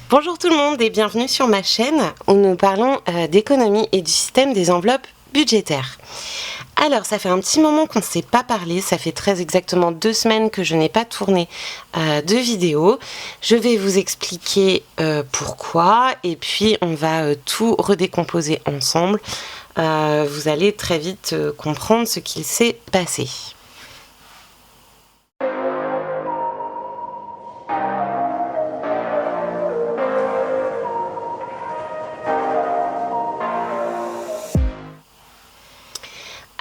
Bonjour tout le monde et bienvenue sur ma chaîne où nous parlons d'économie et du système des enveloppes budgétaires. Alors, ça fait un petit moment qu'on ne s'est pas parlé, ça fait très exactement 2 semaines que je n'ai pas tourné de vidéo. Je vais vous expliquer pourquoi et puis on va tout redécomposer ensemble. Vous allez très vite comprendre ce qu'il s'est passé.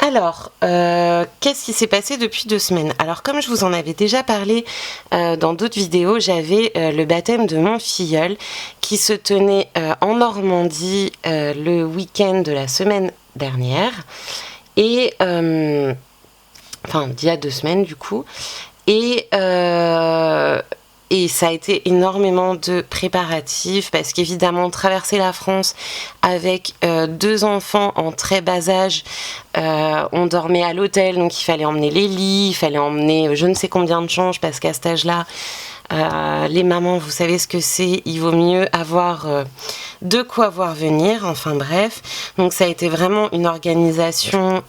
Alors, qu'est-ce qui s'est passé depuis 2 semaines? Alors, comme je vous en avais déjà parlé dans d'autres vidéos, j'avais le baptême de mon filleul qui se tenait en Normandie le week-end de la semaine dernière. Et, enfin, d'il y a 2 semaines du coup. Et ça a été énormément de préparatifs parce qu'évidemment, traverser la France avec 2 enfants en très bas âge, on dormait à l'hôtel, donc il fallait emmener les lits, il fallait emmener je ne sais combien de changes parce qu'à cet âge-là, les mamans, vous savez ce que c'est, il vaut mieux avoir de quoi voir venir, enfin bref. Donc ça a été vraiment une organisation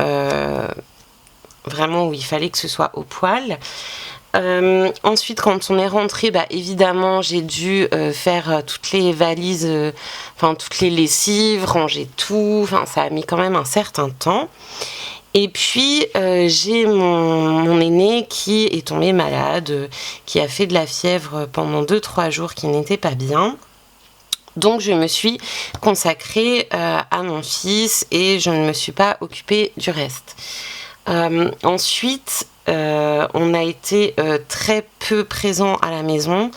vraiment où il fallait que ce soit au poil. Ensuite, quand on est rentré, évidemment, j'ai dû faire toutes les valises, toutes les lessives, ranger tout. Ça a mis quand même un certain temps. Et puis, j'ai mon aîné qui est tombé malade, qui a fait de la fièvre pendant 2-3 jours, qui n'était pas bien. Donc, je me suis consacrée à mon fils et je ne me suis pas occupée du reste. Ensuite, on a été très peu présent à la maison.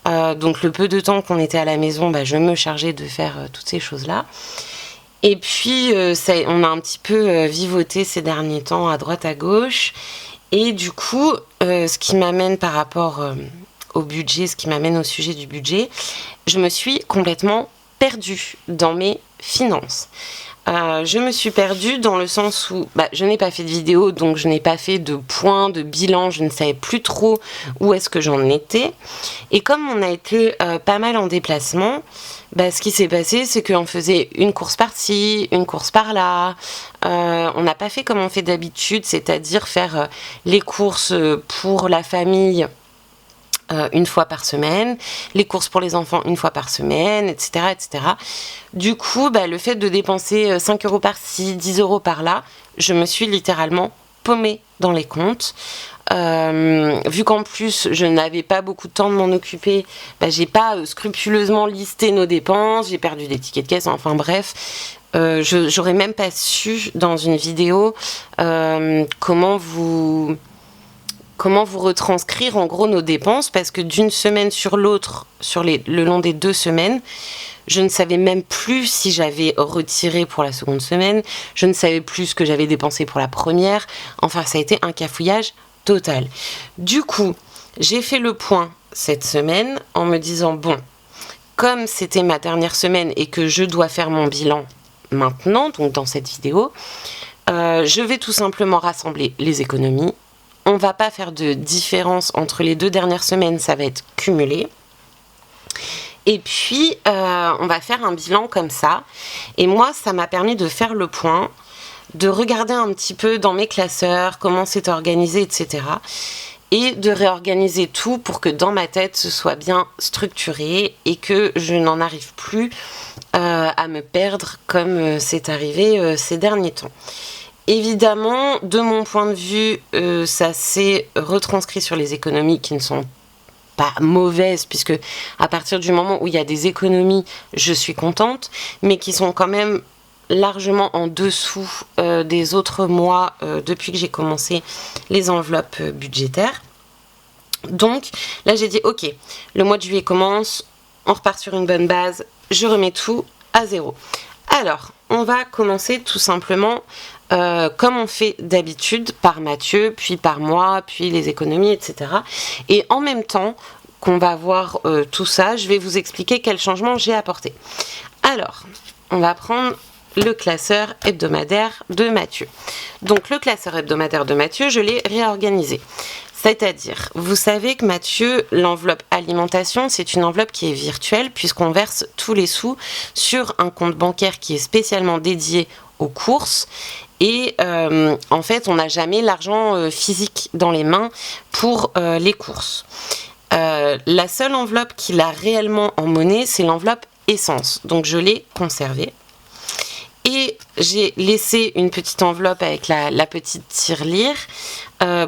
Donc le peu de temps qu'on était à la maison, je me chargeais de faire toutes ces choses-là. Et puis, on a un petit peu vivoté ces derniers temps à droite à gauche. Et du coup, ce qui m'amène par rapport au budget, ce qui m'amène au sujet du budget, je me suis complètement perdue dans mes finances. Je me suis perdue dans le sens où je n'ai pas fait de vidéo, donc je n'ai pas fait de point, de bilan, je ne savais plus trop où est-ce que j'en étais. Et comme on a été pas mal en déplacement, ce qui s'est passé, c'est qu'on faisait une course par-ci, une course par-là. On n'a pas fait comme on fait d'habitude, c'est-à-dire faire les courses pour la famille une fois par semaine, les courses pour les enfants une fois par semaine, etc. etc. Du coup, le fait de dépenser 5 euros par-ci, 10 euros par-là, je me suis littéralement paumée dans les comptes. Vu qu'en plus, je n'avais pas beaucoup de temps de m'en occuper, j'ai pas scrupuleusement listé nos dépenses, j'ai perdu des tickets de caisse, enfin bref. J'aurais même pas su dans une vidéo comment vous retranscrire en gros nos dépenses, parce que d'une semaine sur l'autre, le long des 2 semaines, je ne savais même plus si j'avais retiré pour la seconde semaine, je ne savais plus ce que j'avais dépensé pour la première, enfin ça a été un cafouillage total. Du coup, j'ai fait le point cette semaine en me disant bon, comme c'était ma dernière semaine et que je dois faire mon bilan maintenant, donc dans cette vidéo, je vais tout simplement rassembler les économies. On va pas faire de différence entre les 2 dernières semaines, ça va être cumulé. Et puis, on va faire un bilan comme ça. Et moi, ça m'a permis de faire le point, de regarder un petit peu dans mes classeurs, comment c'est organisé, etc. Et de réorganiser tout pour que dans ma tête, ce soit bien structuré et que je n'en arrive plus à me perdre comme c'est arrivé ces derniers temps. Évidemment, de mon point de vue, ça s'est retranscrit sur les économies qui ne sont pas mauvaises, puisque à partir du moment où il y a des économies, je suis contente, mais qui sont quand même largement en dessous des autres mois depuis que j'ai commencé les enveloppes budgétaires. Donc là, j'ai dit, ok, le mois de juillet commence, on repart sur une bonne base, je remets tout à zéro. Alors, on va commencer tout simplement comme on fait d'habitude, par Mathieu, puis par moi, puis les économies, etc. Et en même temps qu'on va voir tout ça, je vais vous expliquer quels changements j'ai apportés. Alors, on va prendre le classeur hebdomadaire de Mathieu. Donc, le classeur hebdomadaire de Mathieu, je l'ai réorganisé. C'est-à-dire, vous savez que Mathieu, l'enveloppe alimentation, c'est une enveloppe qui est virtuelle puisqu'on verse tous les sous sur un compte bancaire qui est spécialement dédié aux courses. Et en fait, on n'a jamais l'argent physique dans les mains pour les courses. La seule enveloppe qu'il a réellement en monnaie, c'est l'enveloppe essence. Donc je l'ai conservée. Et j'ai laissé une petite enveloppe avec la petite tirelire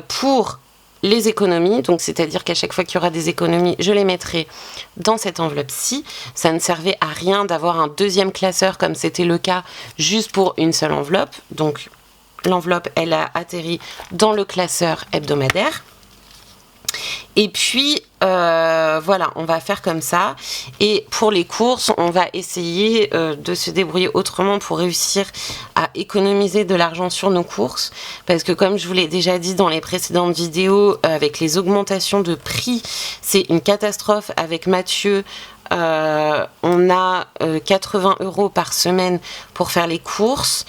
pour les économies. Donc c'est-à-dire qu'à chaque fois qu'il y aura des économies, je les mettrai dans cette enveloppe-ci. Ça ne servait à rien d'avoir un deuxième classeur comme c'était le cas juste pour une seule enveloppe. Donc l'enveloppe, elle a atterri dans le classeur hebdomadaire. Et puis, voilà, on va faire comme ça. Et pour les courses, on va essayer de se débrouiller autrement pour réussir à économiser de l'argent sur nos courses. Parce que comme je vous l'ai déjà dit dans les précédentes vidéos, avec les augmentations de prix, c'est une catastrophe. Avec Mathieu, on a 80 € par semaine pour faire les courses.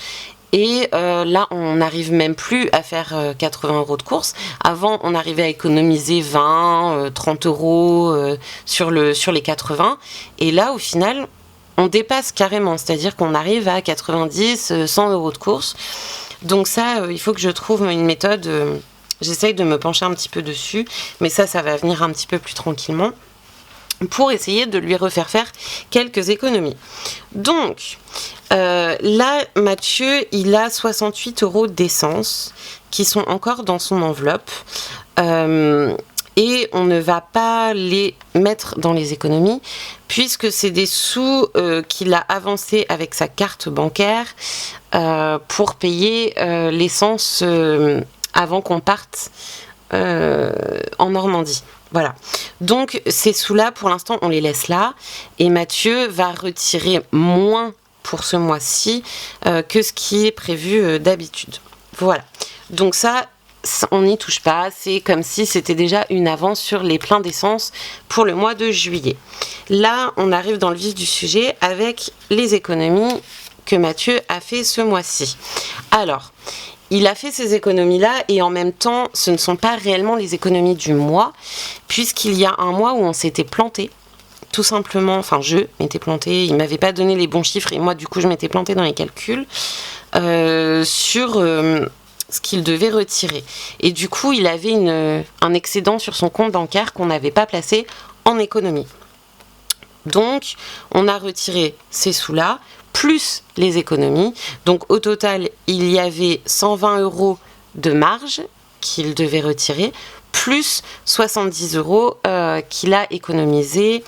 Et là, on n'arrive même plus à faire 80 € de courses. Avant, on arrivait à économiser 20, 30 € sur les 80. Et là, au final, on dépasse carrément. C'est-à-dire qu'on arrive à 90, 100 € de courses. Donc ça, il faut que je trouve une méthode. J'essaye de me pencher un petit peu dessus. Mais ça va venir un petit peu plus tranquillement, pour essayer de lui refaire faire quelques économies. Donc, là, Mathieu, il a 68 € d'essence qui sont encore dans son enveloppe. Et on ne va pas les mettre dans les économies, puisque c'est des sous qu'il a avancés avec sa carte bancaire pour payer l'essence avant qu'on parte en Normandie. Voilà. Donc ces sous-là, pour l'instant, on les laisse là. Et Mathieu va retirer moins pour ce mois-ci que ce qui est prévu d'habitude. Voilà. Donc ça, on n'y touche pas. C'est comme si c'était déjà une avance sur les pleins d'essence pour le mois de juillet. Là, on arrive dans le vif du sujet avec les économies que Mathieu a fait ce mois-ci. Alors, il a fait ces économies-là et en même temps, ce ne sont pas réellement les économies du mois, puisqu'il y a un mois où on s'était planté, tout simplement, enfin je m'étais planté, il ne m'avait pas donné les bons chiffres et moi du coup je m'étais planté dans les calculs sur ce qu'il devait retirer. Et du coup, il avait un excédent sur son compte bancaire qu'on n'avait pas placé en économie. Donc, on a retiré ces sous-là, plus les économies. Donc au total, il y avait 120 € de marge qu'il devait retirer, plus 70 € qu'il a économisé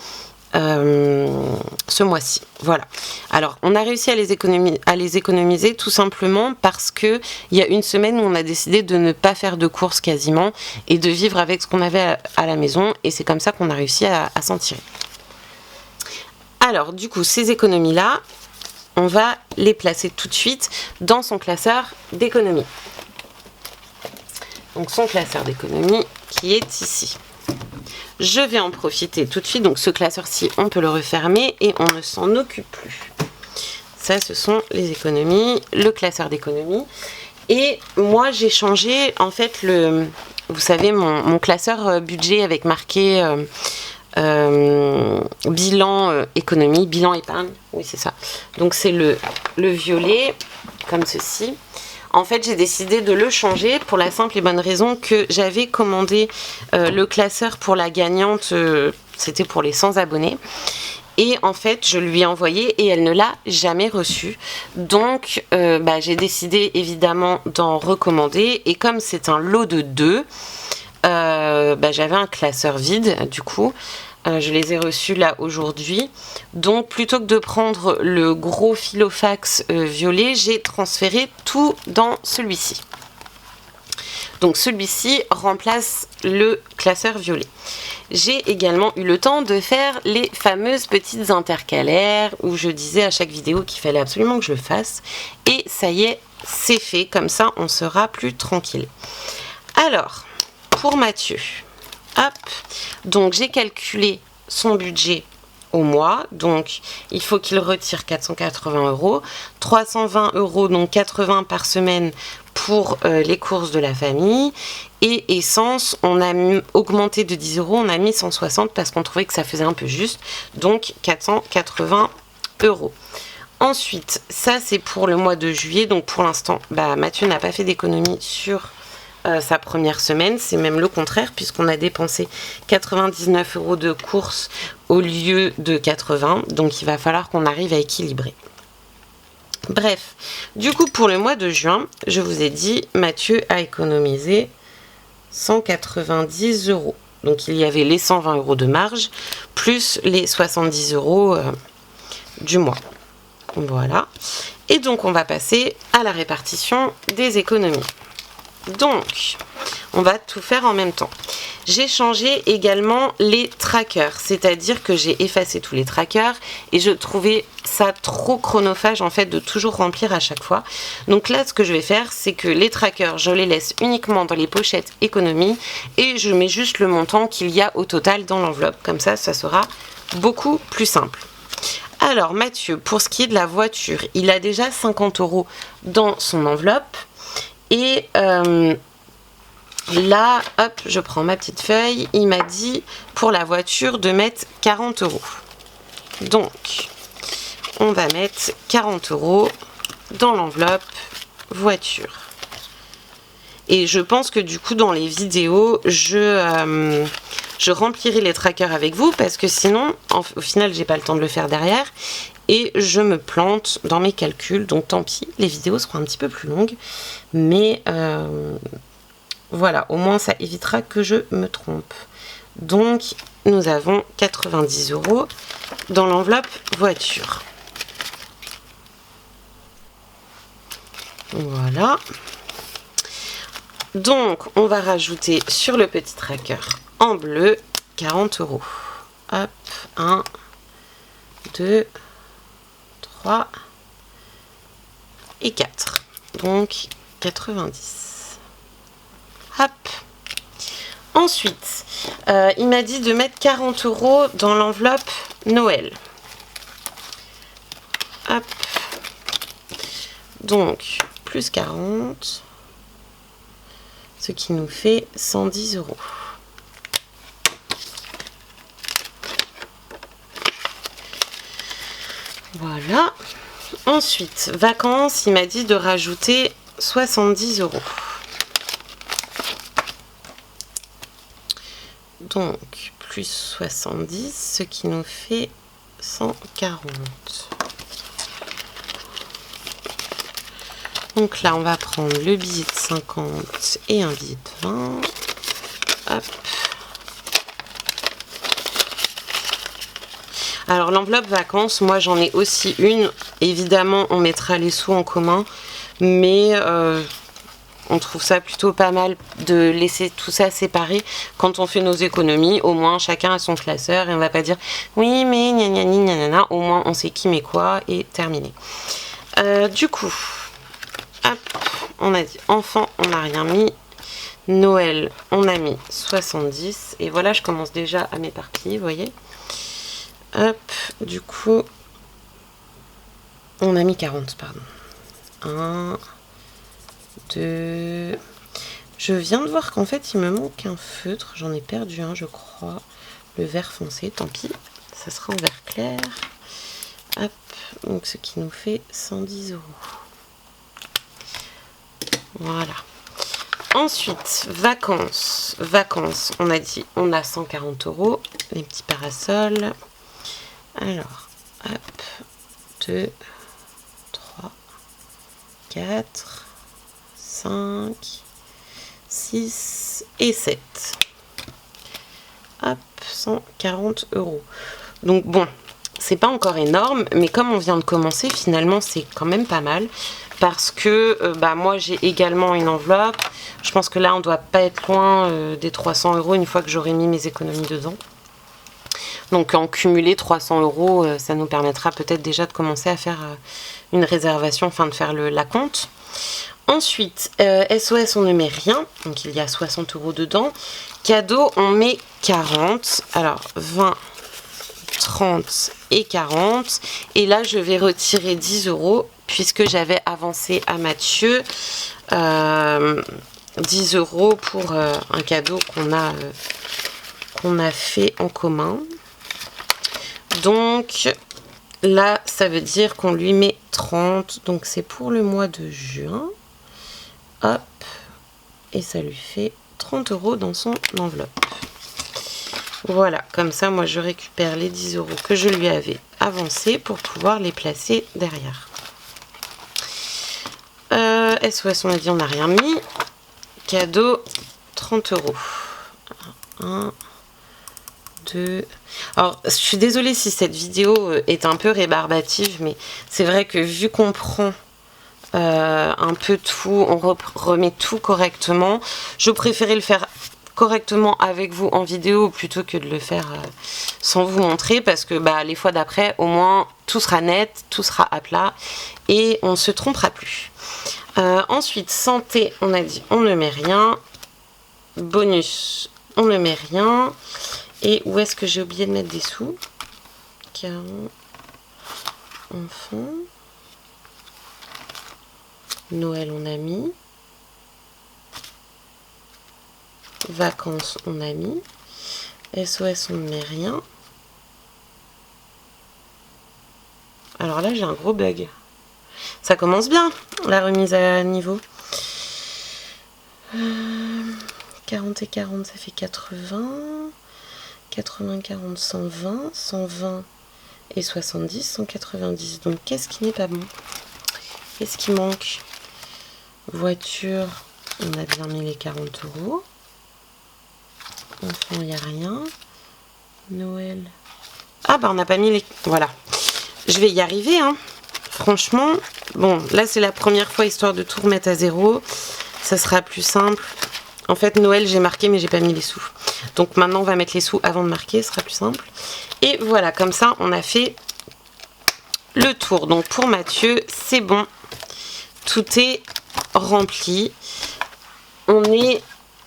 ce mois-ci. Voilà. Alors, on a réussi à les économiser tout simplement parce qu'il y a une semaine où on a décidé de ne pas faire de courses quasiment et de vivre avec ce qu'on avait à la maison, et c'est comme ça qu'on a réussi à s'en tirer. Alors, du coup, ces économies-là, on va les placer tout de suite dans son classeur d'économie. Donc son classeur d'économie qui est ici. Je vais en profiter tout de suite. Donc ce classeur-ci, on peut le refermer et on ne s'en occupe plus. Ça, ce sont les économies, le classeur d'économie. Et moi, j'ai changé en fait vous savez, mon classeur budget avec marqué bilan économie, bilan épargne, oui c'est ça. Donc c'est le violet, comme ceci. En fait, j'ai décidé de le changer pour la simple et bonne raison que j'avais commandé le classeur pour la gagnante, c'était pour les 100 abonnés. Et en fait, je lui ai envoyé et elle ne l'a jamais reçu. Donc, j'ai décidé évidemment d'en recommander. Et comme c'est un lot de 2, j'avais un classeur vide du coup. Je les ai reçus là aujourd'hui. Donc plutôt que de prendre le gros filofax violet, j'ai transféré tout dans celui-ci. Donc celui-ci remplace le classeur violet. J'ai également eu le temps de faire les fameuses petites intercalaires où je disais à chaque vidéo qu'il fallait absolument que je le fasse. Et ça y est, c'est fait. Comme ça, on sera plus tranquille. Alors, pour Mathieu... Hop. Donc j'ai calculé son budget au mois, donc il faut qu'il retire 480 €, 320 €, donc 80 par semaine pour les courses de la famille, Et essence, on a augmenté de 10 euros, on a mis 160 parce qu'on trouvait que ça faisait un peu juste. Donc 480 euros. Ensuite, ça c'est pour le mois de juillet. Donc pour l'instant, Mathieu n'a pas fait d'économie sur sa première semaine. C'est même le contraire puisqu'on a dépensé 99 euros de courses au lieu de 80. Donc il va falloir qu'on arrive à équilibrer. Bref, du coup pour le mois de juin, je vous ai dit, Mathieu a économisé 190 euros. Donc il y avait les 120 euros de marge plus les 70 euros du mois. Voilà. Et donc, on va passer à la répartition des économies. Donc, on va tout faire en même temps. J'ai changé également les trackers, c'est-à-dire que j'ai effacé tous les trackers et je trouvais ça trop chronophage en fait de toujours remplir à chaque fois. Donc là, ce que je vais faire, c'est que les trackers, je les laisse uniquement dans les pochettes économie et je mets juste le montant qu'il y a au total dans l'enveloppe. Comme ça sera beaucoup plus simple. Alors Mathieu, pour ce qui est de la voiture, il a déjà 50 euros dans son enveloppe. Et là, hop, je prends ma petite feuille. Il m'a dit pour la voiture de mettre 40 euros. Donc, on va mettre 40 euros dans l'enveloppe voiture. Et je pense que du coup, dans les vidéos, je remplirai les trackers avec vous parce que sinon, au final, j'ai pas le temps de le faire derrière et je me plante dans mes calculs. Donc tant pis, les vidéos seront un petit peu plus longues, mais voilà, au moins ça évitera que je me trompe. Donc nous avons 90 euros dans l'enveloppe voiture. Voilà. Donc, on va rajouter sur le petit tracker en bleu 40 euros. Hop, 1, 2, 3 et 4. Donc, 90. Hop. Ensuite, il m'a dit de mettre 40 euros dans l'enveloppe Noël. Hop. Donc, plus 40. Ce qui nous fait 110 euros. Voilà. Ensuite, vacances, il m'a dit de rajouter 70 euros. Donc, plus 70, ce qui nous fait 140. Donc là, on va prendre le billet de 50 et un billet de 20. Hop. Alors, l'enveloppe vacances, moi, j'en ai aussi une. Évidemment, on mettra les sous en commun. Mais on trouve ça plutôt pas mal de laisser tout ça séparé quand on fait nos économies. Au moins, chacun a son classeur et on va pas dire « Oui, mais gna gna gna gna gna ». Au moins, on sait qui met quoi et terminé. Du coup... Hop, on a dit enfant, on n'a rien mis. Noël, on a mis 70. Et voilà, je commence déjà à m'éparpiller, vous voyez. Hop, du coup, on a mis 40, pardon. 1, 2... Je viens de voir qu'en fait, il me manque un feutre. J'en ai perdu un, je crois. Le vert foncé, tant pis. Ça sera en vert clair. Hop, donc ce qui nous fait 110 euros. Voilà. Ensuite, vacances. Vacances, on a dit, on a 140 euros. Les petits parasols. Alors, hop. 2, 3, 4, 5, 6 et 7. Hop, 140 euros. Donc bon, c'est pas encore énorme, mais comme on vient de commencer, finalement, c'est quand même pas mal. Parce que moi j'ai également une enveloppe. Je pense que là on doit pas être loin des 300 euros une fois que j'aurai mis mes économies dedans. Donc en cumulé 300 euros, ça nous permettra peut-être déjà de commencer à faire une réservation, enfin de faire la compte. Ensuite, SOS on ne met rien, donc il y a 60 euros dedans. Cadeau on met 40, alors 20, 30 et 40. Et là je vais retirer 10 euros puisque j'avais avancé à Mathieu 10 € pour un cadeau qu'on a fait en commun. Donc là, ça veut dire qu'on lui met 30. Donc c'est pour le mois de juin. Hop. Et ça lui fait 30 € dans son enveloppe. Voilà, comme ça, moi, je récupère les 10 € que je lui avais avancés pour pouvoir les placer derrière. SOS, on a dit, on n'a rien mis. Cadeau, 30 €. 1, 2... Alors, je suis désolée si cette vidéo est un peu rébarbative, mais c'est vrai que vu qu'on prend un peu tout, on remet tout correctement, je préférais le faire correctement avec vous en vidéo plutôt que de le faire sans vous montrer, parce que les fois d'après, au moins, tout sera net, tout sera à plat et on ne se trompera plus. Ensuite, santé, on a dit on ne met rien. Bonus, on ne met rien. Et où est-ce que j'ai oublié de mettre des sous? Caron, enfant. Noël, on a mis. Vacances, on a mis. SOS, on ne met rien. Alors là, j'ai un gros bug. Ça commence bien, la remise à niveau. 40 et 40, ça fait 80. 80, 40, 120. 120 et 70, 190. Donc, qu'est-ce qui n'est pas bon? Qu'est-ce qui manque? Voiture, on a bien mis les 40 €. Enfant, il n'y a rien. Noël. Ah, on n'a pas mis les... Voilà. Je vais y arriver, hein. Franchement, bon, là, c'est la première fois, histoire de tout remettre à zéro. Ça sera plus simple. En fait, Noël, j'ai marqué, mais j'ai pas mis les sous. Donc, maintenant, on va mettre les sous avant de marquer. Ce sera plus simple. Et voilà, comme ça, on a fait le tour. Donc, pour Mathieu, c'est bon. Tout est rempli. On est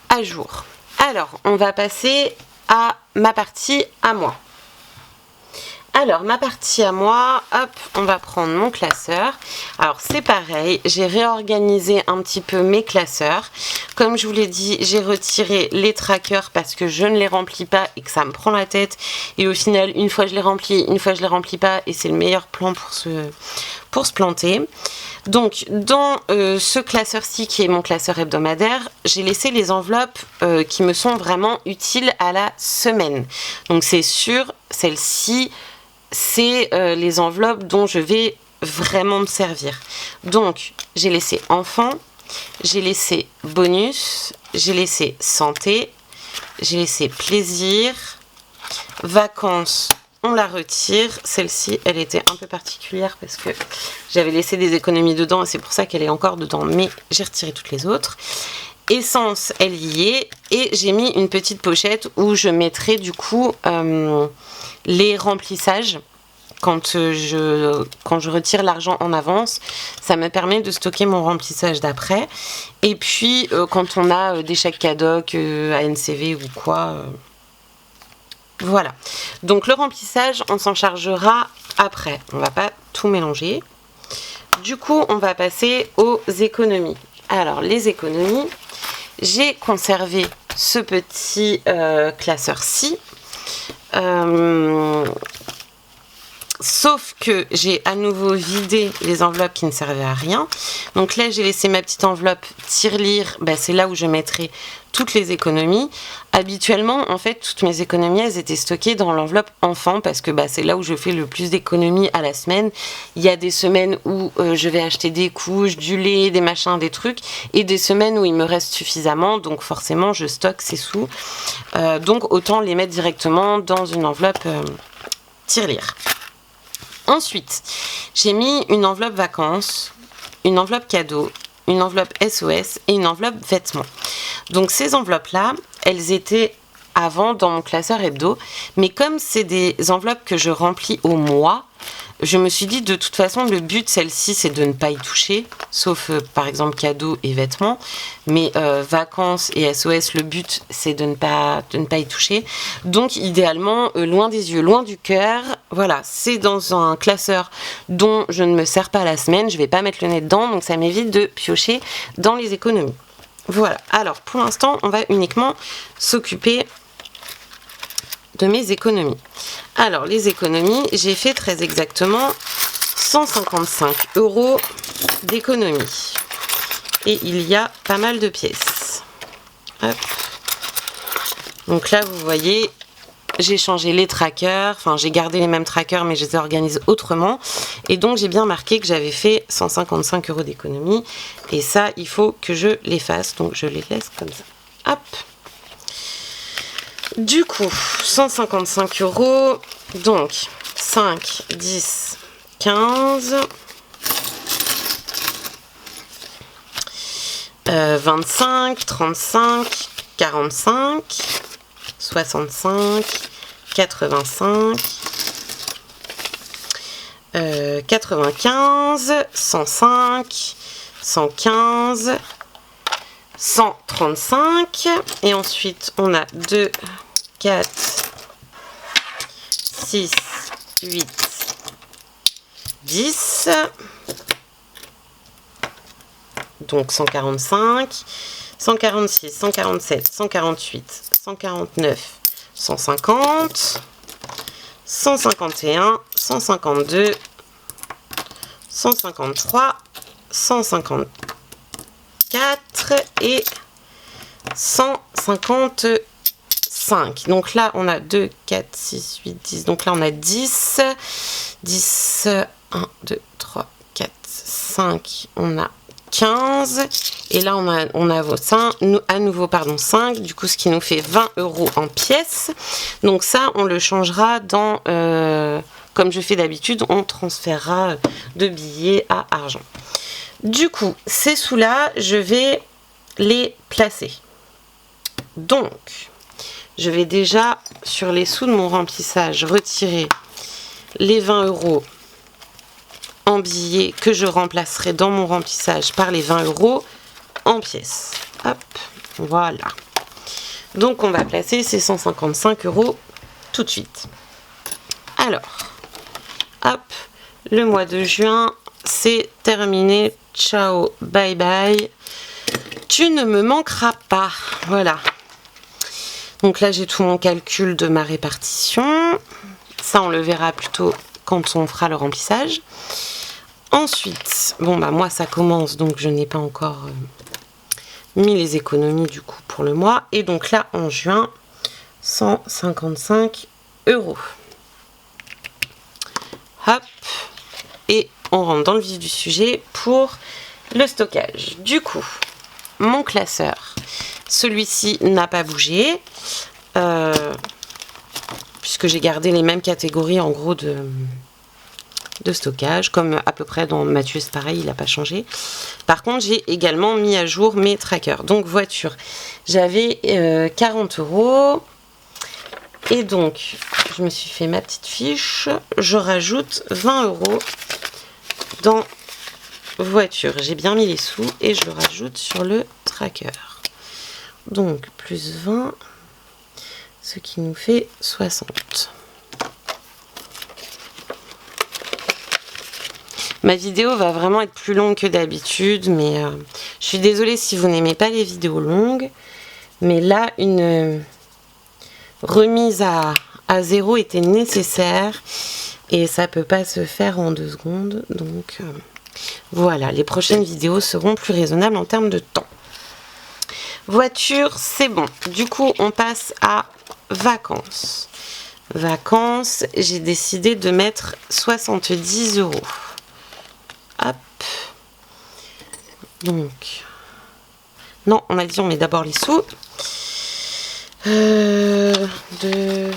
à jour. Alors, on va passer à ma partie à moi. Alors, ma partie à moi, hop, on va prendre mon classeur. Alors, c'est pareil, j'ai réorganisé un petit peu mes classeurs. Comme je vous l'ai dit, j'ai retiré les trackers parce que je ne les remplis pas et que ça me prend la tête. Et au final, une fois je les remplis, une fois je les remplis pas. Et c'est le meilleur plan pour se planter. Donc, dans ce classeur-ci, qui est mon classeur hebdomadaire, j'ai laissé les enveloppes qui me sont vraiment utiles à la semaine. Donc, c'est sûr, celle-ci... c'est les enveloppes dont je vais vraiment me servir. Donc, j'ai laissé enfant, j'ai laissé bonus, j'ai laissé santé, j'ai laissé plaisir, vacances, on la retire. Celle-ci, elle était un peu particulière parce que j'avais laissé des économies dedans et c'est pour ça qu'elle est encore dedans, mais j'ai retiré toutes les autres. Essence, elle y est, et j'ai mis une petite pochette où je mettrai du coup les remplissages. Quand je retire l'argent en avance, ça me permet de stocker mon remplissage d'après. Et puis, quand on a des chèques cadoc, ANCV ou quoi, voilà. Donc, le remplissage, on s'en chargera après. On ne va pas tout mélanger. Du coup, on va passer aux économies. Alors, les économies, j'ai conservé ce petit classeur-ci. Sauf que j'ai à nouveau vidé les enveloppes qui ne servaient à rien. Donc là, j'ai laissé ma petite enveloppe tirelire. C'est là où je mettrai toutes les économies. Habituellement, en fait, toutes mes économies, elles étaient stockées dans l'enveloppe enfant parce que c'est là où je fais le plus d'économies à la semaine. Il y a des semaines où je vais acheter des couches, du lait, des machins, des trucs, et des semaines où il me reste suffisamment. Donc forcément, je stocke ces sous. Donc autant les mettre directement dans une enveloppe tirelire. Ensuite, j'ai mis une enveloppe vacances, une enveloppe cadeau, une enveloppe SOS et une enveloppe vêtements. Donc ces enveloppes-là, elles étaient avant dans mon classeur hebdo, mais comme c'est des enveloppes que je remplis au mois, je me suis dit de toute façon le but celle-ci c'est de ne pas y toucher, sauf par exemple cadeaux et vêtements, mais vacances et SOS le but c'est de ne pas y toucher. Donc idéalement loin des yeux, loin du cœur, voilà, c'est dans un classeur dont je ne me sers pas la semaine, je vais pas mettre le nez dedans, donc ça m'évite de piocher dans les économies. Voilà, alors pour l'instant, on va uniquement s'occuper de mes économies. Alors, les économies, j'ai fait très exactement 155 € d'économies. Et il y a pas mal de pièces. Hop. Donc là, vous voyez, j'ai changé les trackers. Enfin, j'ai gardé les mêmes trackers, mais je les organise autrement. Et donc, j'ai bien marqué que j'avais fait 155 € d'économies. Et ça, il faut que je les fasse. Donc, je les laisse comme ça. Hop. Du coup, 155 €. Donc, 5, 10, 15... 25, 35, 45, 65, 85, 95, 105, 115, 135. Et ensuite, on a 2, 4, 6, 8, 10. Donc 145, 146, 147, 148, 149, 150, 151, 152, 153, 154 et 155. Donc là, on a 2, 4, 6, 8, 10. Donc là, on a 10. 10, 1, 2, 3, 4, 5. On a 15 et là on a à nouveau 5, du coup ce qui nous fait 20 € en pièces. Donc ça on le changera dans comme je fais d'habitude, on transférera de billets à argent. Du coup ces sous là je vais les placer. Donc je vais déjà sur les sous de mon remplissage retirer les 20 € en billets que je remplacerai dans mon remplissage par les 20 € en pièces. Hop, voilà. Donc on va placer ces 155 € tout de suite. Alors, hop, le mois de juin, c'est terminé. Ciao, bye bye. Tu ne me manqueras pas. Voilà. Donc là, j'ai tout mon calcul de ma répartition. Ça, on le verra plutôt quand on fera le remplissage. Ensuite, bon bah moi ça commence, donc je n'ai pas encore mis les économies du coup pour le mois. Et donc là en juin, 155 €. Hop, et on rentre dans le vif du sujet pour le stockage. Du coup, mon classeur, celui-ci n'a pas bougé, puisque j'ai gardé les mêmes catégories en gros de stockage, comme à peu près dans Mathieu, c'est pareil, il n'a pas changé. Par contre, j'ai également mis à jour mes trackers. Donc, voiture, j'avais 40 €. Et donc, je me suis fait ma petite fiche. Je rajoute 20 € dans voiture. J'ai bien mis les sous et je le rajoute sur le tracker. Donc, plus 20, ce qui nous fait 60. Ma vidéo va vraiment être plus longue que d'habitude, mais je suis désolée si vous n'aimez pas les vidéos longues. Mais là, une remise à zéro était nécessaire et ça peut pas se faire en 2 secondes. Donc voilà, les prochaines vidéos seront plus raisonnables en termes de temps. Voiture, c'est bon. Du coup, on passe à vacances. Vacances, j'ai décidé de mettre 70 €. Hop. Donc, non, on a dit on met d'abord les sous. 2,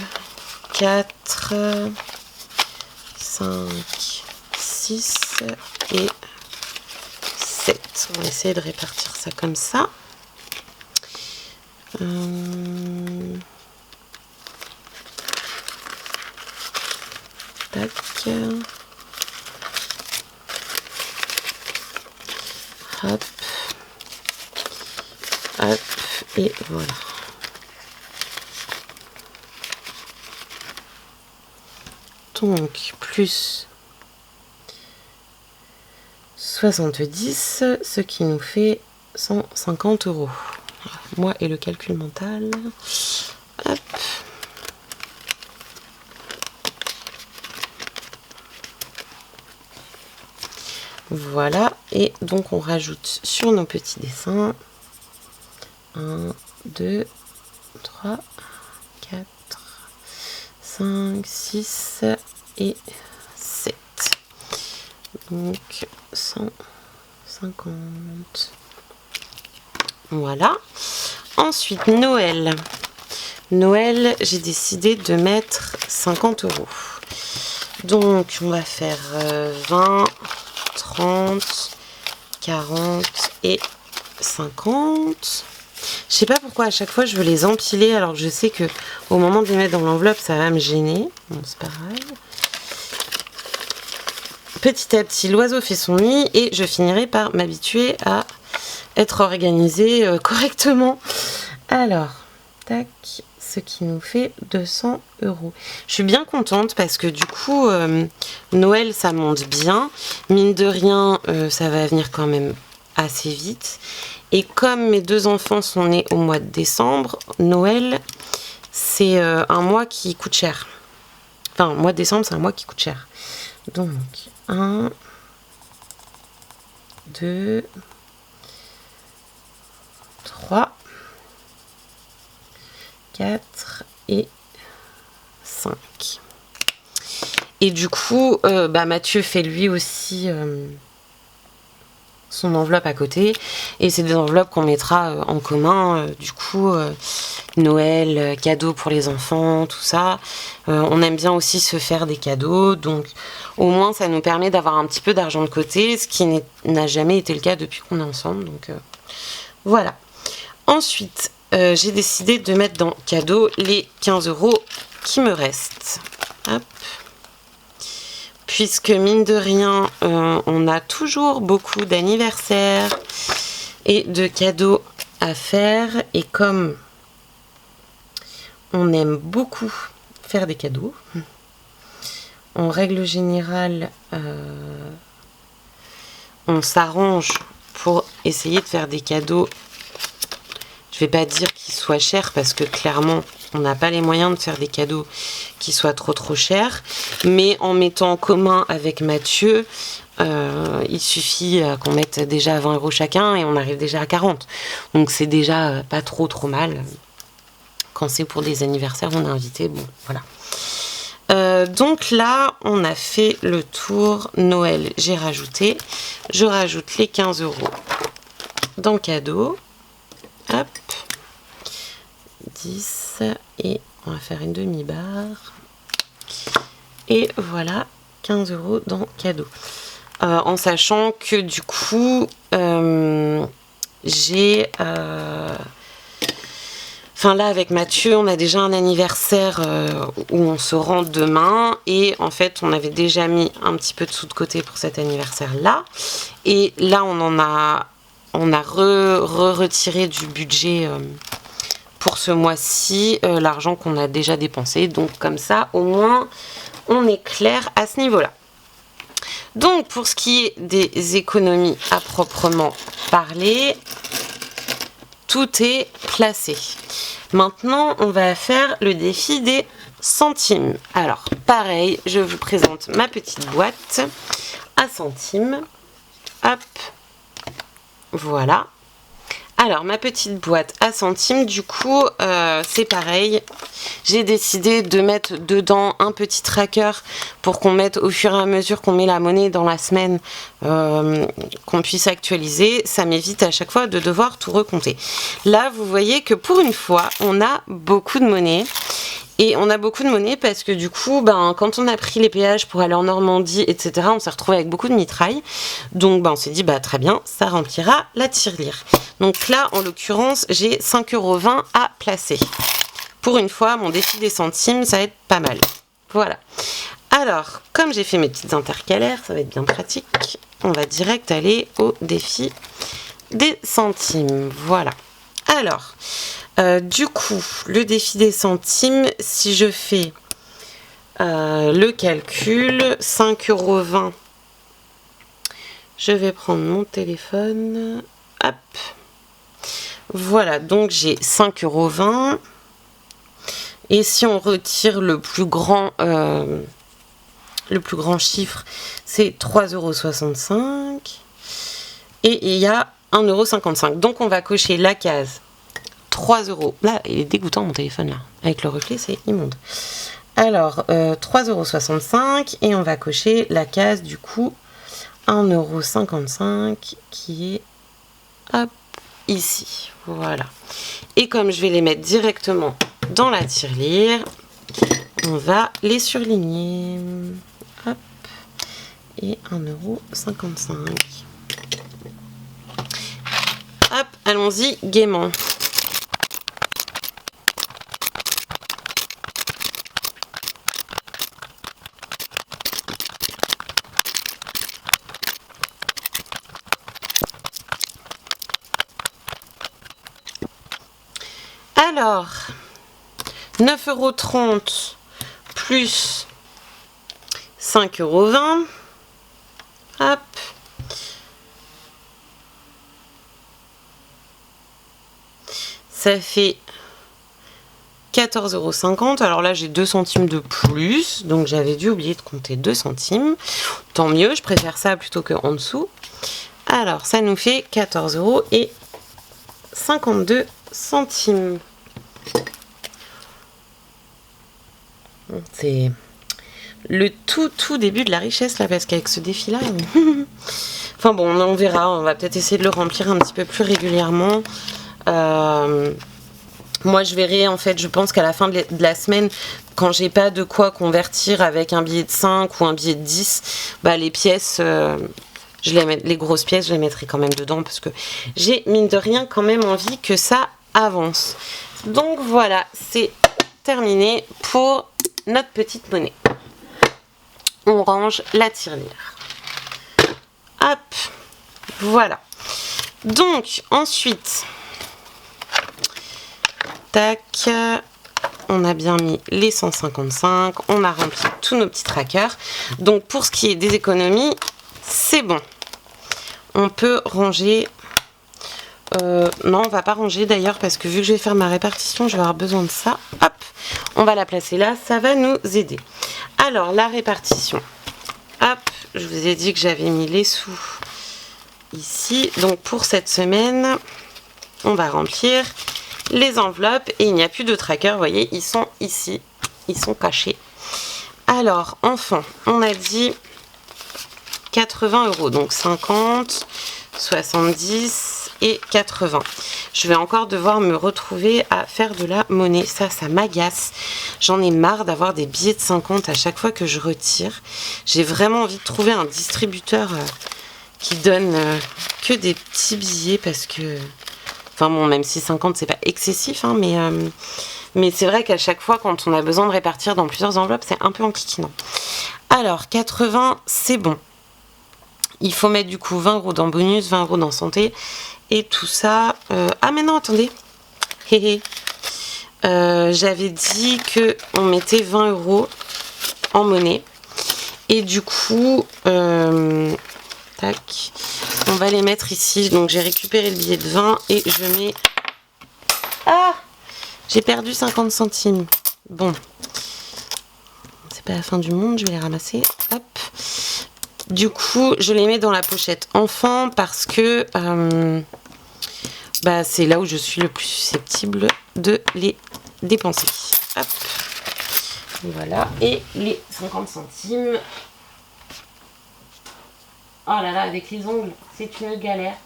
4, 5, 6 et 7. On va essayer de répartir ça comme ça. Tac. Hop. Hop. Et voilà. Donc, plus 70, ce qui nous fait 150 euros. Moi et le calcul mental. Hop. Voilà, et donc on rajoute sur nos petits dessins 1, 2, 3, 4, 5, 6 et 7. Donc 150. Voilà. Ensuite, Noël. Noël, j'ai décidé de mettre 50 euros. Donc on va faire 20, 30, 40 et 50. Je sais pas pourquoi à chaque fois je veux les empiler alors que je sais que au moment de les mettre dans l'enveloppe ça va me gêner. Bon, c'est pas grave. Petit à petit l'oiseau fait son nid et je finirai par m'habituer à être organisée correctement. Alors, tac, ce qui nous fait 200 euros. Je suis bien contente parce que du coup, Noël, ça monte bien. Mine de rien, ça va venir quand même assez vite. Et comme mes deux enfants sont nés au mois de décembre, Noël, c'est un mois qui coûte cher. Enfin, mois de décembre, c'est un mois qui coûte cher. Donc, 1, 2, 3, 4 et 5. Et du coup, Mathieu fait lui aussi son enveloppe à côté. Et c'est des enveloppes qu'on mettra en commun. Du coup, Noël, cadeaux pour les enfants, tout ça. On aime bien aussi se faire des cadeaux. Donc, au moins, ça nous permet d'avoir un petit peu d'argent de côté, ce qui n'a jamais été le cas depuis qu'on est ensemble. Donc, voilà. Ensuite, j'ai décidé de mettre dans cadeau les 15 euros qui me restent. Hop. Puisque mine de rien, on a toujours beaucoup d'anniversaires et de cadeaux à faire. Et comme on aime beaucoup faire des cadeaux, en règle générale, on s'arrange pour essayer de faire des cadeaux. Je vais pas dire qu'ils soient chers parce que clairement on n'a pas les moyens de faire des cadeaux qui soient trop chers, mais en mettant en commun avec Mathieu, il suffit qu'on mette déjà 20 euros chacun et on arrive déjà à 40. Donc c'est déjà pas trop mal. Quand c'est pour des anniversaires, on est invité, bon voilà. Donc là, on a fait le tour Noël, j'ai rajouté. Je rajoute les 15 euros dans le cadeau. Hop, 10 et on va faire une demi-barre. Et voilà, 15 euros dans cadeau. En sachant que du coup, j'ai... Enfin là, avec Mathieu, on a déjà un anniversaire où on se rend demain. Et en fait, on avait déjà mis un petit peu de sous de côté pour cet anniversaire-là. Et là, on a retiré du budget pour ce mois-ci l'argent qu'on a déjà dépensé. Donc comme ça, au moins, on est clair à ce niveau-là. Donc pour ce qui est des économies à proprement parler, tout est placé. Maintenant, on va faire le défi des centimes. Alors, pareil, je vous présente ma petite boîte à centimes. Hop. Voilà. Alors, ma petite boîte à centimes, du coup, c'est pareil. J'ai décidé de mettre dedans un petit tracker pour qu'on mette au fur et à mesure qu'on met la monnaie dans la semaine, qu'on puisse actualiser. Ça m'évite à chaque fois de devoir tout recompter. Là, vous voyez que pour une fois, on a beaucoup de monnaie. Et on a beaucoup de monnaie parce que du coup, quand on a pris les péages pour aller en Normandie, etc., on s'est retrouvé avec beaucoup de mitraille. Donc on s'est dit, très bien, ça remplira la tirelire. Donc là, en l'occurrence, j'ai 5,20 € à placer. Pour une fois, mon défi des centimes, ça va être pas mal. Voilà. Alors, comme j'ai fait mes petites intercalaires, ça va être bien pratique. On va direct aller au défi des centimes. Voilà. Alors... du coup, le défi des centimes, si je fais le calcul, 5,20 €, je vais prendre mon téléphone, hop, Voilà, donc j'ai 5,20 €. Et si on retire le plus grand chiffre, c'est 3,65 €. Et il y a 1,55 €. Donc on va cocher la case 3 €. Là, il est dégoûtant mon téléphone là. Avec le reflet, c'est immonde. Alors, 3,65 € et on va cocher la case du coup 1,55 € qui est hop, ici. Voilà. Et comme je vais les mettre directement dans la tirelire, on va les surligner. Hop. Et 1,55 €. Hop, allons-y gaiement. Alors, 9,30 € plus 5,20 €. Hop. Ça fait 14,50 €. Alors là, j'ai 2 centimes de plus. Donc, j'avais dû oublier de compter 2 centimes. Tant mieux, je préfère ça plutôt que en dessous. Alors, ça nous fait 14,52 €. C'est le tout début de la richesse là, parce qu'avec ce défi là enfin bon, on verra, on va peut-être essayer de le remplir un petit peu plus régulièrement. Moi je verrai, en fait, je pense qu'à la fin de la semaine, quand j'ai pas de quoi convertir avec un billet de 5 ou un billet de 10, bah les pièces, les grosses pièces, je les mettrai quand même dedans, parce que j'ai mine de rien quand même envie que ça avance. Donc voilà, c'est terminé pour notre petite monnaie. On range la tirelire. Hop, voilà. Donc ensuite, tac, on a bien mis les 155, on a rempli tous nos petits trackers. Donc pour ce qui est des économies, c'est bon. On peut ranger. Non, on va pas ranger d'ailleurs, parce que vu que je vais faire ma répartition, je vais avoir besoin de ça. Hop, on va la placer là, ça va nous aider. Alors, la répartition. Hop, je vous ai dit que j'avais mis les sous ici. Donc, pour cette semaine, on va remplir les enveloppes et il n'y a plus de trackers. Vous voyez, ils sont ici, ils sont cachés. Alors, enfin, on a dit 80 €. Donc, 50, 70 et 80. Je vais encore devoir me retrouver à faire de la monnaie. Ça m'agace. J'en ai marre d'avoir des billets de 50 à chaque fois que je retire. J'ai vraiment envie de trouver un distributeur qui donne que des petits billets, parce que... Enfin bon, même si 50 c'est pas excessif, hein, mais c'est vrai qu'à chaque fois quand on a besoin de répartir dans plusieurs enveloppes, c'est un peu enquiquinant. Alors, 80, c'est bon. Il faut mettre du coup 20 € dans bonus, 20 € dans santé. Et tout ça... Ah mais non, attendez. J'avais dit qu'on mettait 20 € en monnaie. Et du coup... tac. On va les mettre ici. Donc j'ai récupéré le billet de 20 et je mets... Ah, j'ai perdu 50 centimes. Bon. C'est pas la fin du monde, je vais les ramasser. Hop. Du coup, je les mets dans la pochette enfant, parce que bah, c'est là où je suis le plus susceptible de les dépenser. Hop. Voilà. Et les 50 centimes. Oh là là, avec les ongles, c'est une galère.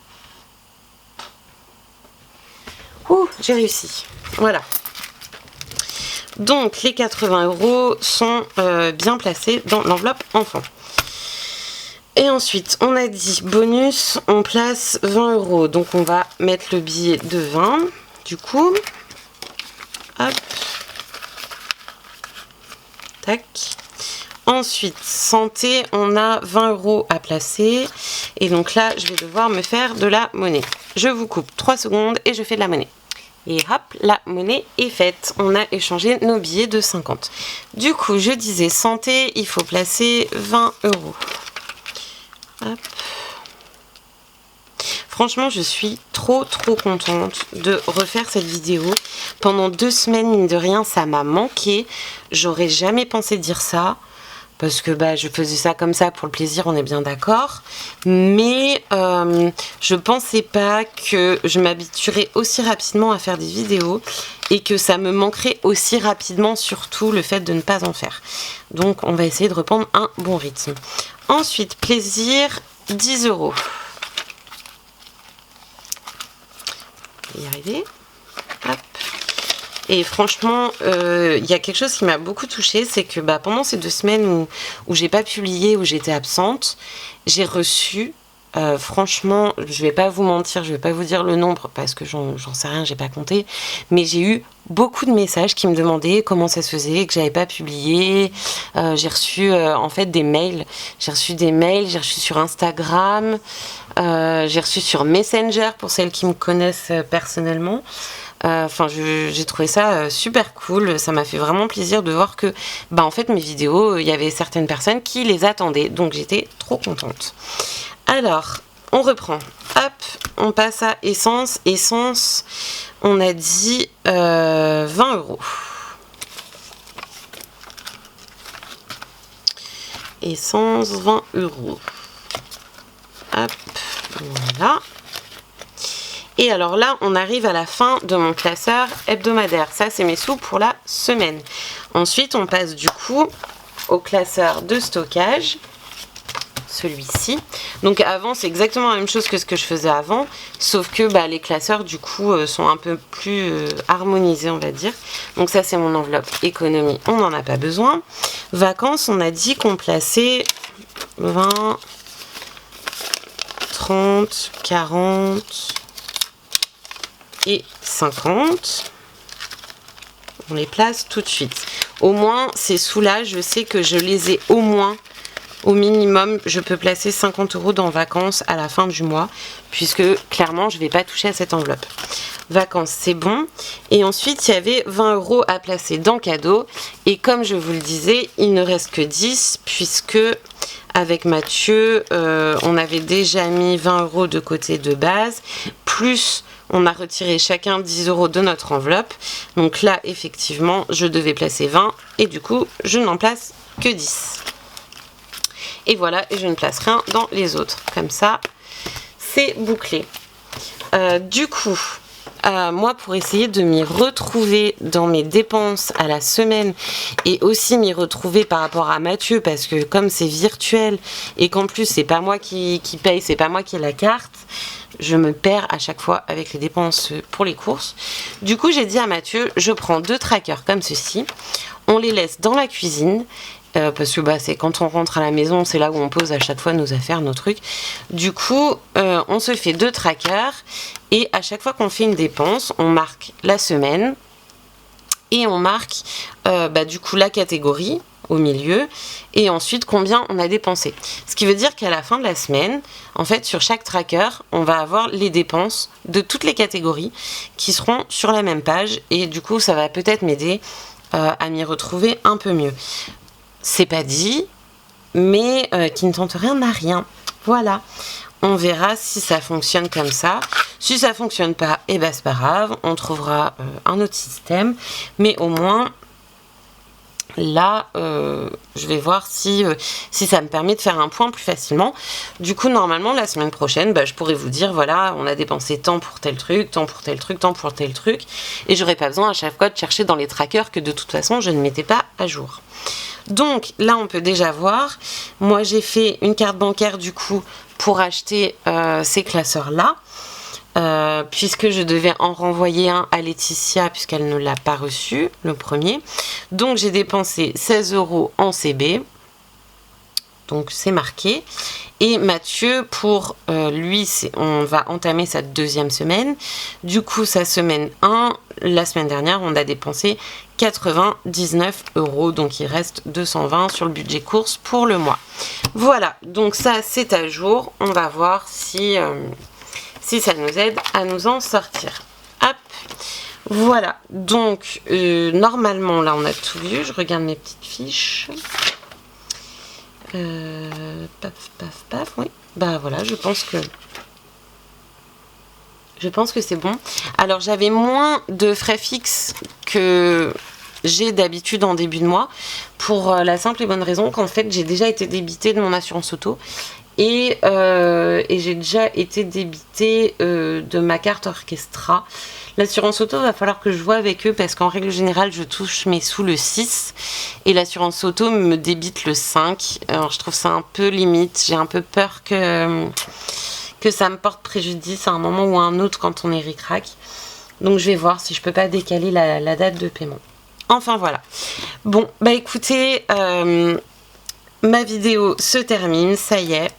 Ouh, j'ai réussi. Voilà. Donc, les 80 € sont bien placés dans l'enveloppe enfant. Et ensuite, on a dit bonus, on place 20 €. Donc, on va mettre le billet de 20. Du coup, hop. Tac. Ensuite, santé, on a 20 € à placer. Et donc là, je vais devoir me faire de la monnaie. Je vous coupe 3 secondes et je fais de la monnaie. Et hop, la monnaie est faite. On a échangé nos billets de 50. Du coup, je disais santé, il faut placer 20 €. Hop. Franchement, je suis trop contente de refaire cette vidéo. Pendant 2 semaines, mine de rien, ça m'a manqué. J'aurais jamais pensé dire ça. Parce que je faisais ça comme ça pour le plaisir, on est bien d'accord. Mais je pensais pas que je m'habituerais aussi rapidement à faire des vidéos et que ça me manquerait aussi rapidement, surtout le fait de ne pas en faire. Donc on va essayer de reprendre un bon rythme. Ensuite, plaisir, 10 €. Y arriver. Hop. Et franchement, il y a quelque chose qui m'a beaucoup touchée, c'est que pendant ces 2 semaines où j'ai pas publié, où j'étais absente, j'ai reçu, franchement, je vais pas vous mentir, je vais pas vous dire le nombre parce que j'en sais rien, j'ai pas compté, mais j'ai eu beaucoup de messages qui me demandaient comment ça se faisait, que j'avais pas publié. J'ai reçu en fait des mails. J'ai reçu des mails, j'ai reçu sur Instagram, j'ai reçu sur Messenger pour celles qui me connaissent personnellement. Enfin, j'ai trouvé ça super cool. Ça m'a fait vraiment plaisir de voir que, en fait, mes vidéos, il y avait certaines personnes qui les attendaient. Donc, j'étais trop contente. Alors, on reprend. Hop, on passe à essence. Essence, on a dit 20 €. Essence, 20 €. Hop, voilà. Et alors là, on arrive à la fin de mon classeur hebdomadaire. Ça, c'est mes sous pour la semaine. Ensuite, on passe du coup au classeur de stockage. Celui-ci. Donc avant, c'est exactement la même chose que ce que je faisais avant, sauf que les classeurs, du coup, sont un peu plus harmonisés, on va dire. Donc ça, c'est mon enveloppe économie. On n'en a pas besoin. Vacances, on a dit qu'on plaçait 20, 30, 40... et 50, on les place tout de suite. Au moins, ces sous-là, je sais que je les ai au moins, au minimum, je peux placer 50 € dans vacances à la fin du mois, puisque clairement, je ne vais pas toucher à cette enveloppe. Vacances, c'est bon. Et ensuite, il y avait 20 € à placer dans cadeau. Et comme je vous le disais, il ne reste que 10, puisque avec Mathieu, on avait déjà mis 20 € de côté de base, plus on a retiré chacun 10 € de notre enveloppe. Donc là, effectivement, je devais placer 20 et du coup, je n'en place que 10. Et voilà, et je ne place rien dans les autres. Comme ça, c'est bouclé. Du coup, moi, pour essayer de m'y retrouver dans mes dépenses à la semaine et aussi m'y retrouver par rapport à Mathieu, parce que comme c'est virtuel et qu'en plus, c'est pas moi qui paye, c'est pas moi qui ai la carte, je me perds à chaque fois avec les dépenses pour les courses. Du coup, j'ai dit à Mathieu, je prends 2 trackers comme ceci. On les laisse dans la cuisine. Parce que c'est quand on rentre à la maison, c'est là où on pose à chaque fois nos affaires, nos trucs. Du coup, on se fait 2 trackers. Et à chaque fois qu'on fait une dépense, on marque la semaine. Et on marque du coup la catégorie au milieu, et ensuite combien on a dépensé. Ce qui veut dire qu'à la fin de la semaine, en fait, sur chaque tracker, on va avoir les dépenses de toutes les catégories qui seront sur la même page, et du coup, ça va peut-être m'aider à m'y retrouver un peu mieux. C'est pas dit, mais qui ne tente rien n'a rien. Voilà. On verra si ça fonctionne comme ça. Si ça fonctionne pas, c'est pas grave, on trouvera un autre système, mais au moins là, je vais voir si ça me permet de faire un point plus facilement. Du coup, normalement, la semaine prochaine, je pourrais vous dire, voilà, on a dépensé tant pour tel truc, tant pour tel truc, tant pour tel truc. Et j'aurais pas besoin à chaque fois de chercher dans les trackers que de toute façon, je ne mettais pas à jour. Donc, là, on peut déjà voir. Moi, j'ai fait une carte bancaire, du coup, pour acheter ces classeurs-là. Puisque je devais en renvoyer un à Laetitia puisqu'elle ne l'a pas reçu, le premier. Donc j'ai dépensé 16 € en CB. Donc c'est marqué. Et Mathieu, pour lui, on va entamer sa 2e semaine. Du coup, sa semaine 1, la semaine dernière, on a dépensé 99 €. Donc il reste 220 sur le budget course pour le mois. Voilà, donc ça c'est à jour. On va voir si ça nous aide à nous en sortir. Hop, voilà. Donc, normalement, là, on a tout vu. Je regarde mes petites fiches. Paf, paf, paf, oui. Voilà, je pense que Je pense que c'est bon. Alors j'avais moins de frais fixes que j'ai d'habitude en début de mois, pour la simple et bonne raison qu'en fait j'ai déjà été débitée de mon assurance auto et j'ai déjà été débitée de ma carte orchestra. L'assurance auto, va falloir que je vois avec eux parce qu'en règle générale, je touche mes sous le 6 et l'assurance auto me débite le 5. Alors je trouve ça un peu limite. J'ai un peu peur que ça me porte préjudice à un moment ou à un autre quand on est ric-rac. Donc je vais voir si je peux pas décaler la date de paiement. Enfin voilà. Bon, bah écoutez, ma vidéo se termine, ça y est.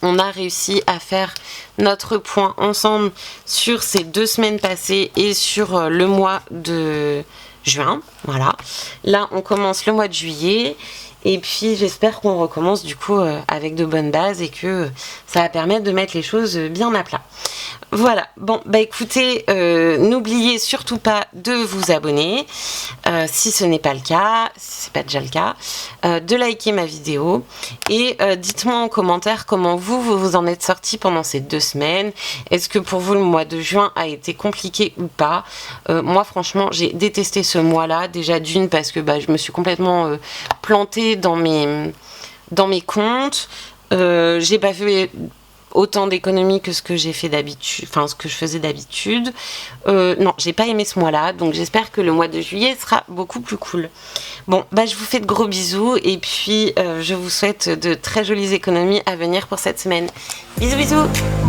On a réussi à faire notre point ensemble sur ces 2 semaines passées et sur le mois de juin. Voilà. Là, on commence le mois de juillet. Et puis, j'espère qu'on recommence du coup avec de bonnes bases et que ça va permettre de mettre les choses bien à plat. Voilà, bon, bah écoutez, n'oubliez surtout pas de vous abonner, si ce n'est pas le cas, si c'est pas déjà le cas, de liker ma vidéo et dites-moi en commentaire comment vous en êtes sortis pendant ces 2 semaines. Est-ce que pour vous le mois de juin a été compliqué ou pas? Moi franchement j'ai détesté ce mois-là, déjà d'une parce que je me suis complètement plantée dans mes comptes, j'ai pas fait autant d'économies que ce que j'ai fait d'habitude, enfin ce que je faisais d'habitude. Non, j'ai pas aimé ce mois-là, donc j'espère que le mois de juillet sera beaucoup plus cool. Bon, je vous fais de gros bisous et puis je vous souhaite de très jolies économies à venir pour cette semaine. Bisous bisous.